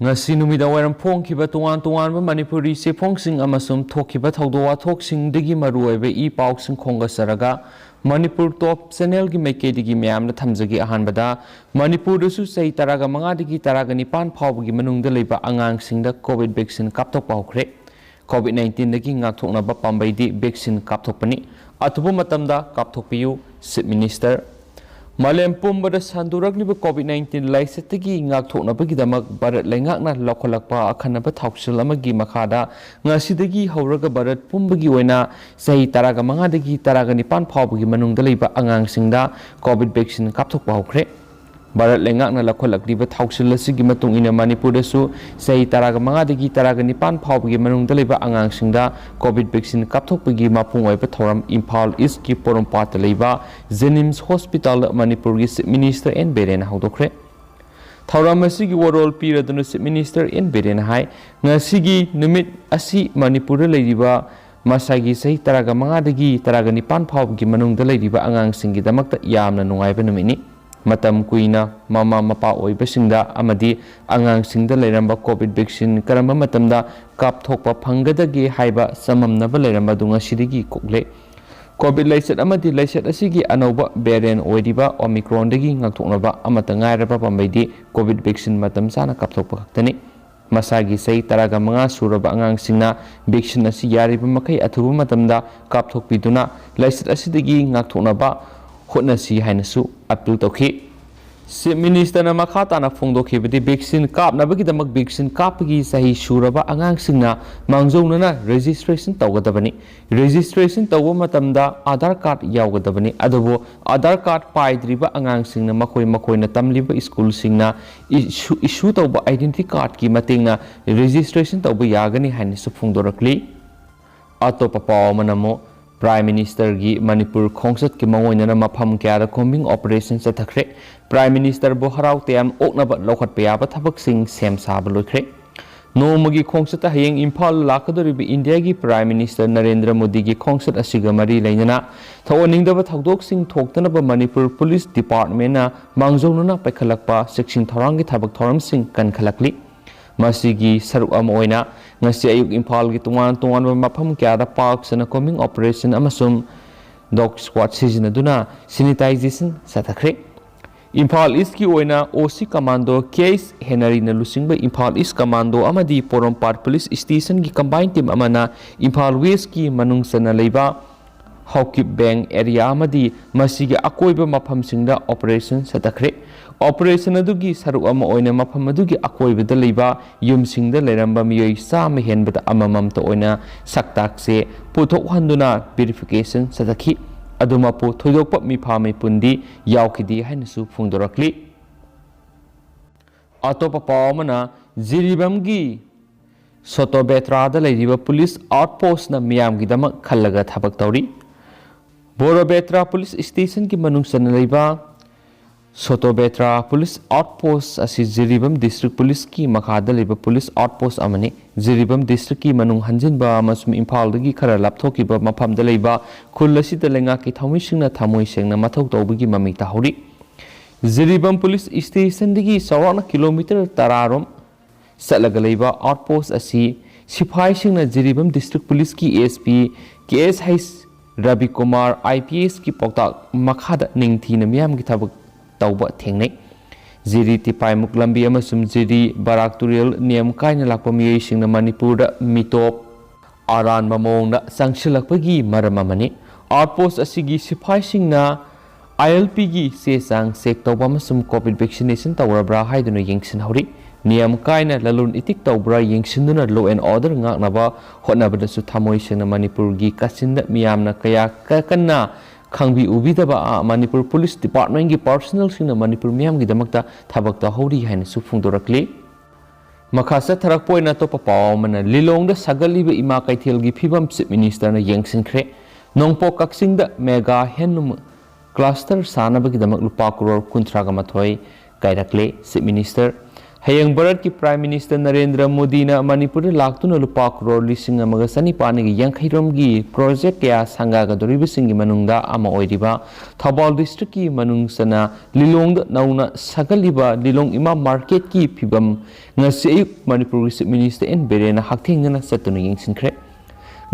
ngasi numida wairam phongkhiba tuan manipuri se phongsing amasum thokhiba thawdo wathoksing digi maruoibe I pausing khonga saraga Manipur top channel gi maikedi mayam na thamjagi ahanbada Manipur su sei taraga manga digi taraga nipan phawgi manungda leiba angang singda covid vaccine kapthok paukhre covid 19 dagi ngakthokna ba pambaidi vaccine kapthokpani atubu matamda kapthokpiyu Chief Minister Malem pumbada sandurakliba COVID-19 laisetagi ngakthoknabagidamak Bharat laingakna lokholakpa akhanaba thawsil amagi makhada ngasidagi hawraga Bharat pumbagi oina sahi taraga manga dagi taraga nipan phawbagi manungda leiba angangsingda COVID vaccine kapthokpa hawkhre Bharat laingakna lokholakliba thawsil asigi matung ina Manipurdasu sahi taraga manga dagi taraga nipan phawbagi manungda leiba angangsingda COVID vaccine kapthokpagi mapung oiba thoram Imphal East ki Porumpata leiba Jenims Hospital Manipur gi Chief Minister N Biren haudokre thoram asigi warol piraduna Chief Minister N Biren hai ngasigi numit asi Manipur leiba masagi sahi taraga manga dagi taraga nipan phawbagi manungda leiba angangsinggi damakta yamna nungaiba numini matam kuina mama mapa oibasingda amadi angangsingda leiramba covid vaccine karamba matamda kapthokpa phanggadagi haiba samamnaba leiramba dunga sidigi kokle covid laiset amadi laiset asigi anauba variant oidiba omicron dagi ngakthoknaba amata ngairaba pambaidi covid vaccine matam sana kapthokpa khaktani masagi sei taraga manga suraba angangsingna vaccine asi yariba makai athuba matamda kapthokpiduna laiset asidagi ngakthoknaba hotnasi hainasu appeal tokhi Chief Minister na makhata na phongdokhi bidi vaccine kapnabagi damak vaccine kapagi sahi suraba angangsingna mangjongna registration tawgadabani registration tawba matamda Aadhaar card yawgadabani adubo Aadhaar card paidriba angangsingna makoina tamliba school singna issue tawba identity card ki matingna registration tawba yagani hainasu phongdorakli atopa pawamanamo Prime Minister gi Manipur khongsat ki mangoina na mapham kya combing operation sa thakre Prime Minister bo harau tem oknaba lokhat pya ba thabak sing sem sab lokhre no magi khongsat hayeng Imphal lakadori bi India gi Prime Minister Narendra Modi gi khongsat asiga mari leinana thawoning da ba thakdok sing thoktana ba Manipur Police Department na mangjona paikhalakpa section thorang gi thabak thoram sing kan khalakli masigi saruk amoina ngasi ayuk Imphal gi tungan mafam kya park sana combing operation amasum dog squad season aduna sanitization sathakre Imphal East ki oina OC commando case Henry na lusingba Imphal East commando amadi Porumpata police station gi combined team amana Imphal West ki manung sana leiba Hawkip Bank area amadi masigi akoiba mafam singda operation sathakre operation adugi saruk ama oina mafam adugi akoibada leiba yumsingda leiramba miyoi sama henbada amamamta oina saktakse puthok handuna verification sathakhi adumapu thoidokpa mifami pundi yaukidi hainasu phungdorakli atopa pawmana Jiribamgi Sotobetrada leiriba police outpost na miyamgi damak khallaga thabak tawri Borobetra police station ki manung sana leiba Sotobetra police outpost asi Jiribam district police ki makhada leiba police outpost amani Jiribam district ki manung hanjinba amasum Imphal dagi khara lapthokiba mafamda leiba khulasi da lenga ki thamisingna thamoi sengna mathok tawbagi mami tahuri Jiribam police station dagi sawana kilometer tararom salaga leiba outpost asi sipai singna Jiribam district police ki ASP KS Ravi Kumar IPS ki pokta makhada ningthina miyam ki thabak tawba thengnei Jiri tipai muklambi amasum Jiri Barak Turel niam kaina lakpa miyai singna Manipur da mitop aran mamongna sangsilakpagi maram amani outpost asigi sipai singna ILP gi se sang sek tawba amasum covid vaccination tawrabra haiduna yengsin hori Niam kaina lalun itik tawbra yengsinuna law and order ngaknaba hotnabadasu thamoi sengna Manipur gi kasinda miyamna kaya kakanna khangbi ubidaba Manipur Police Department gi personnel singna Manipur miyam gi damakta thabakta hori haina su phungdorakli makhasa tharak poina to papaw mana lilongda sagaliba ima kaithel gi phibam Chief Minister na yengsinkhre nongpo kaksingda mega henum cluster sanaba gi damak lupa crore kunthraga mathoi kairakle Chief Minister Hayang Bharat ki Prime Minister Narendra Modi na Manipur laktuna lupa crore lising amaga sanipani gi yankhirom gi project kya sanga ga doribi singi manungda ama oiriba Thabal district ki manung sana Lilong da nauna sagaliba Lilong ima market ki phibam ngasi Manipur Minister N Berena hakthengna satuna yingsinkre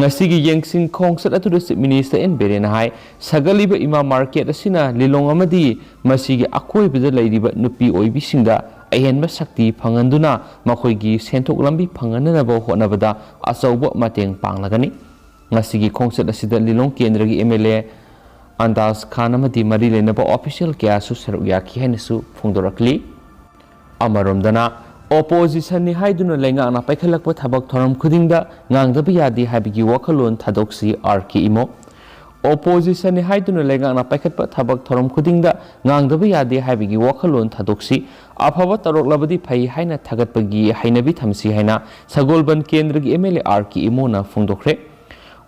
ngasi gi yengsin khongsat atu Minister N Berena hai sagaliba ima market asina Lilong amadi masigi akoi bida lairiba nupi oibi singda ayenba sakti phanganduna makhoigi senthok lambi phanganaba honabada achauba mateng panglagani ngasigi khongsat asida Lilong kendra gi MLA Andas Khan amadi mari lenaba official kya su seruk yakhi hainasu phongdorakli amaromdana opposition ni haiduna lenga na paikhalakpa thabak thoram khudingda ngangdabi yadi habigi wakhalon thadoksi RK imo opposition ni haiduna lenga na paikhatpa thabak thoram khudingda ngangdabi yadi habigi wakhalon thadoksi afaba taroklabadi phai haina thagatpagi hainabi thamsi haina Sagolban kendra gi MLA RK imo na phongdokre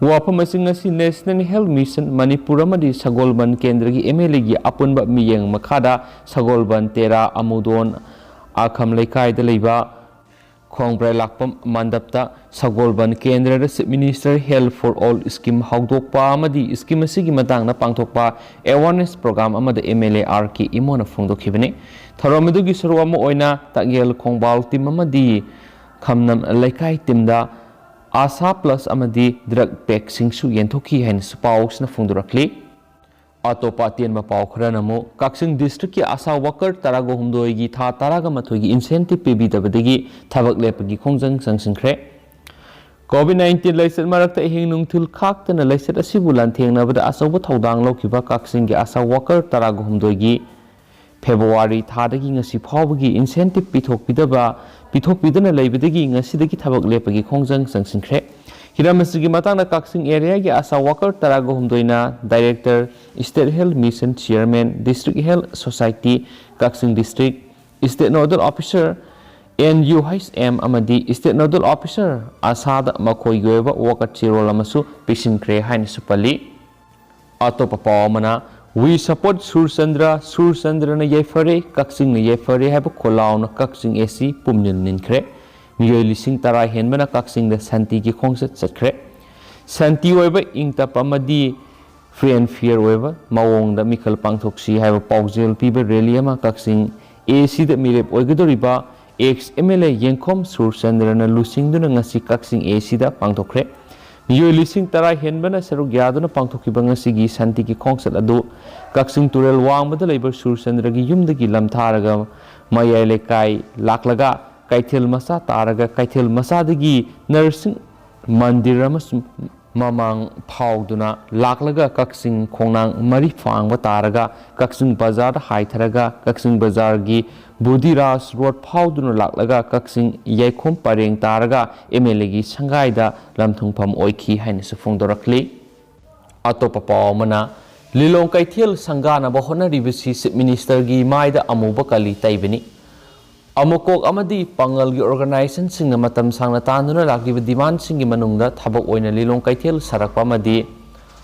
wapam asingasi National Health Mission Manipur amadi Sagolban kendra gi MLA gi apunba miyeng makhada Sagolban Tera Amudon Akham Laikai da leiba Khongbrai lakpam mandapta Sagolban kendra da Minister Health for All scheme haudokpa amadi scheme asigi matangna pangthokpa awareness program amada MLA RK imo na phongdokhibani tharomedu gi sarwama oina tagel khongbal tim amadi khamnam Laikai timda Asa plus amadi drug pack singsu yenthoki hain spaus na phongdorakli atopa tien ma pau khara namo Kaksing district ki asa worker tarago humdoi gi tha taraga mathoi gi incentive pe bi dabadagi thabak lepagi khongjang sangsingkhre COVID-19 laisat marakta hing nungthil khaktana laisat asibu lanthengna bada asoba thodang lokiba Kaksing gi asa worker tarago humdoi gi February thadagi ngasi phawbagi incentive pithok pidana leibadagi ngasidagi thabak lepagi khongjang sangsingkhre Hiramasigi matangna Kaksing area gi asa worker tarago humdoina director State Health Mission chairman District Health Society Kaksing district State Nodal Officer NUHM amadi State Nodal Officer asada makhoi goeba worker chirol amasu pisinkre hain supali atopa pawmana We support Surchandra na yefare Kaksing na yefare haba kholaw na Kaksing AC pumnil ninkre miyoi lising tara henbana Kaksing da santi ki khongsat chatkre santi oiba ingtap amadi free and fair oiba mawong da mikhal pangthoksi haba paujel piba rally ama Kaksing AC da mirep oigadoriba ex MLA Yengkhom Surchandra na lusingduna ngasi Kaksing AC da pangthokre miyoi lising tara henbana saruk yaduna pangthokiba ngasigi santi ki khongsat adu Kaksing turel wangbada leiba Surchandra gi yumdagi lamtharaga mayai lekai laklaga Kaithil masa taraga Kaithil masa dagi nursing mandir amasum mamang phauduna laklaga Kaksing khongnang mari phangba taraga Kaksing bazar haitharaga Kaksing bazar gi Budiras road phauduna laklaga Kaksing yaikhom pareng taraga MLA gi sangai da lamthungpham oikhi haina su phongdorakli atopa pawmana Lilong Kaithil sangana ba honaribasi minister gi maida amuba kali taibani Amokok amadi pangal gi organization sing matam sangna tanduna lakliba demand sing gi manungda thabak oina Lilong Kaithil sarakpa amadi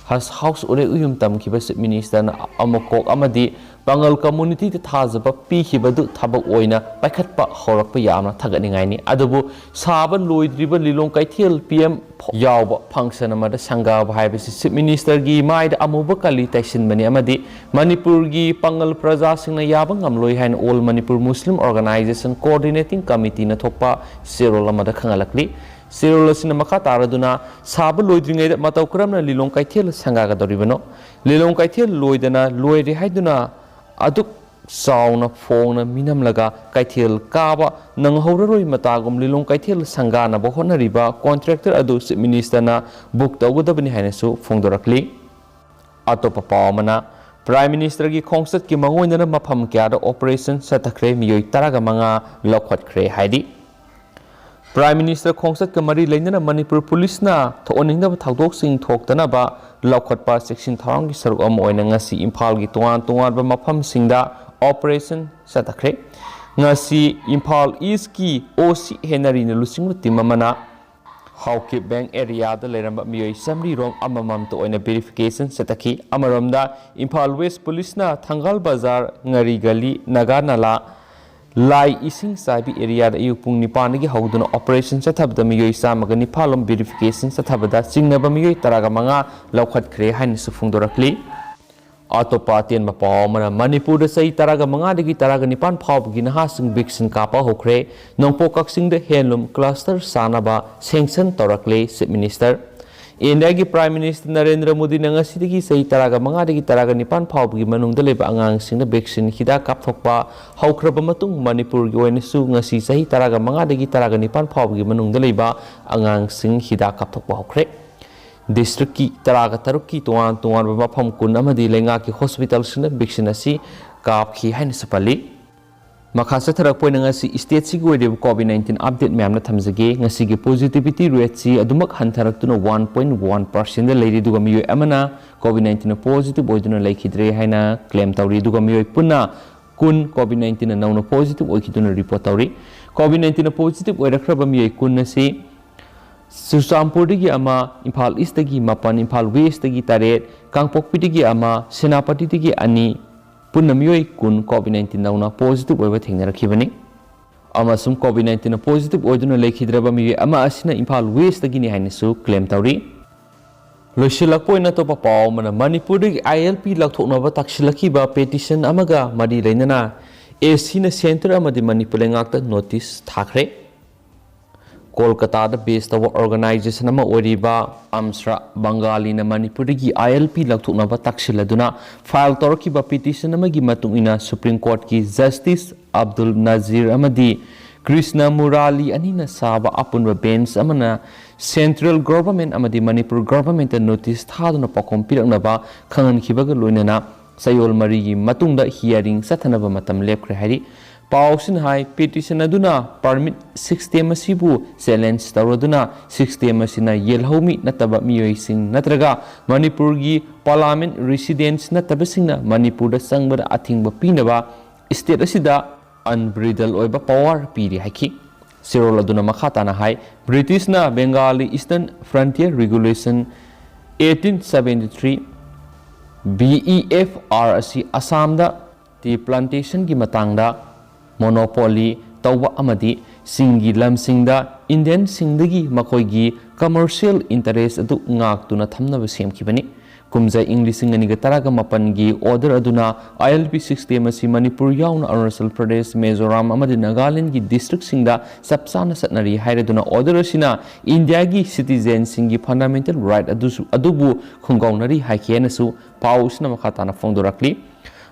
house ore uyum tamkhiba minister na Amokok amadi pangal community te thajaba pikhibadu thabak oina paikhatpa horakpa yamna thaganingai ni adubu saba loidriba Lilong Kaithil PM yawba function amada sanga bhaibasi minister gi maida amuba kali taisin mani amadi Manipur gi pangal praja singna yabang amloi hain all Manipur Muslim Organization Coordinating Committee na thokpa serol amada khangalakli serol asina makha taraduna saba loidringai da matau kramna Lilong Kaithil sanga ga doribano Lilong Kaithil loidana loire haiduna aduk sauna phongna minam laga Kaithil kaba nang horaroi matagum Lilong Kaithil sangana ba honariba contractor adu minister na book tawgodabani hainasu phongdorakli atopa pawmana Prime Minister gi khongsat ki mangoina mafam kya da operation satakre miyoi taraga manga lokhatkre haidi Prime Minister khongsat ka mari leinana Manipur Police na thoninga ba thagdok sing thoktana ba lokhatpa section thang gi saruk am oina ngasi Imphal gi tongan ba mafam singda operation satakre ngasi Imphal East ki OC Henry na lusing timamana Hauke Bank area da leramba miyoi samri rom amamam to oina verification sataki amaramda Imphal West Police na Thangal Bazar ngari gali naga nala Lai ising sabi area da ayuk pung nipan gi hauduna operation chathabda miyoi samaga nipalom verification chathabda chingnaba miyoi taraga manga laukhat khre hain su phungdorakli atopa ten mapao mana Manipur da sai taraga manga dagi taraga nipan phawb gi naha sing vaccine kapa hokre nongpo kaksing da handloom cluster sanaba sanction torakle chief minister India ki Prime Minister Narendra Modi na ngasidagi sa itaraga mga dagi taraga nipan phawb gi manung daleba angang sing na vaccine hida kapthokpa hawkraba matung Manipur gi oinasu ngasi sa itaraga mga dagi taraga nipan phawb gi manung daleba angang sing hida kapthokpa hawkre district ki taraga taruk ki tuan mafam kun amadi lenga ki hospital sing na vaccine asi kaphi hain sapali Makasa tarak po nga si state si COVID-19 update mayam na thamjage nga sige positivity rate si adumak hantarak tu na 1.1% na lady duga miyoy amana COVID-19 na positive oiduna laikhidre haina claim tawri duga miyoy punna kun COVID-19 na nauna positive oikiduna report tawri COVID-19 na positive oirakraba miyoy kun na si Susampur digi ama Imphal East dagi mapan Imphal West dagi taret Kangpokpi digi ama Senapati digi ani Punna miyoi kun COVID-19 nauna positive oiba thengnarakibani amasum COVID-19 na positive oiduna leikhidraba miyoi ama asina Imphal West dagini hainasu claim tawri loisilakpoina topa paw mana Manipur dagi ILP lakthoknaba taksilakhiba petition amaga mari leinana AC na center amadi Manipur lengakta notice thakre Kolkata da based of organization ama oriba Amsra Bengali na Manipur gi ILP lakthoknaba taksiladuna file torkiba petition amagi matungina Supreme Court ki Justice Abdul Nazir amadi Krishna Murali anina saba apunba bench amana Central Government amadi Manipur Government notice thaduna pakom piraknaba khangan khibaga loinana sayol mari gi matungda hearing sathanaba matam lepkre hari Pausin hai petition aduna permit 6 asibu challenge tawraduna 6 asina yelhomi nataba miyoi sing natraga Manipur gi parliament residents nataba singna Manipur da sangbada athingba pinaba state asida unbridled oiba power piri haki sirol aduna makhata na hai British na Bengali Eastern Frontier Regulation 1873 BEFR asi Assam da tea plantation gi matangda monopoly tawba amadi singi lamsingda Indian singdagi makoigi commercial interest adu ngaktuna thamnaba semkhibani kumja English ngani taraga mapangi order aduna ILP 6 masi Manipur yauna Arunachal Pradesh Mizoram amadi Nagaland gi district singda sapsana satnari hairaduna order asina India gi citizen singi fundamental right adubu khungaunari haikienasu pausna makhatana fongdorakli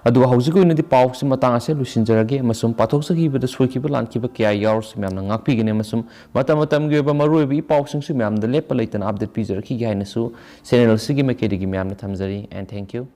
Aduga hausiku ina di pau si matang ase lusinjarage masum pathok sagi bada soikiba lankiba kya yaur si myamna ngakpi gine masum matam ge ba maroi bi pau sing si myamda lepa leitan update pijaraki gi hainasu channel sigi makedi gi myamna thamjari and thank you